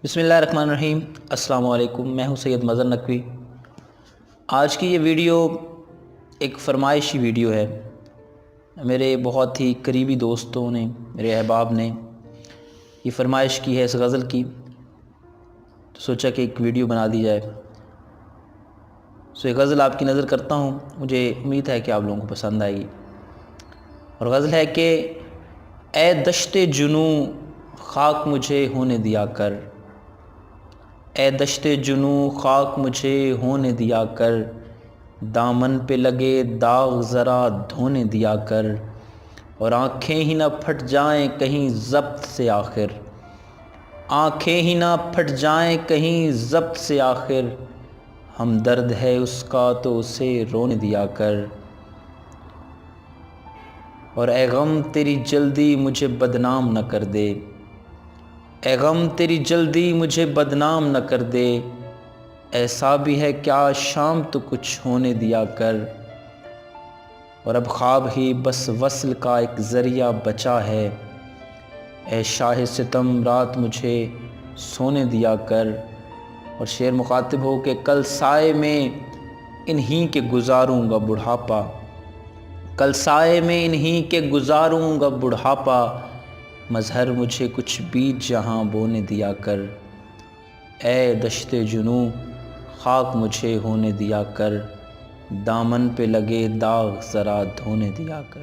بسم اللہ الرحمن الرحیم۔ السلام علیکم، میں ہوں سید مظہر نقوی۔ آج کی یہ ویڈیو ایک فرمائشی ویڈیو ہے۔ میرے بہت ہی قریبی دوستوں نے، میرے احباب نے یہ فرمائش کی ہے اس غزل کی، تو سوچا کہ ایک ویڈیو بنا دی جائے۔ یہ غزل آپ کی نظر کرتا ہوں، مجھے امید ہے کہ آپ لوگوں کو پسند آئے گی۔ اور غزل ہے کہ اے دشت جنوں خاک مجھے ہونے دیا کر، اے دشت جنوں خاک مجھے ہونے دیا کر، دامن پہ لگے داغ ذرا دھونے دیا کر، اور آنکھیں ہی نہ پھٹ جائیں کہیں ضبط سے آخر، آنکھیں ہی نہ پھٹ جائیں کہیں ضبط سے آخر، ہم درد ہے اس کا تو اسے رونے دیا کر، اور اے غم تیری جلدی مجھے بدنام نہ کر دے، اے غم تیری جلدی مجھے بدنام نہ کر دے، ایسا بھی ہے کیا شام تو کچھ ہونے دیا کر، اور اب خواب ہی بس وصل کا ایک ذریعہ بچا ہے، اے شاہ ستم رات مجھے سونے دیا کر۔ اور شعر مخاطب ہو کہ کل سائے میں انہی کے گزاروں گا بڑھاپا، کل سائے میں انہی کے گزاروں گا بڑھاپا، مظہر مجھے کچھ بیج جہاں بونے دیا کر، اے دشت جنوں خاک مجھے ہونے دیا کر، دامن پہ لگے داغ ذرا دھونے دیا کر۔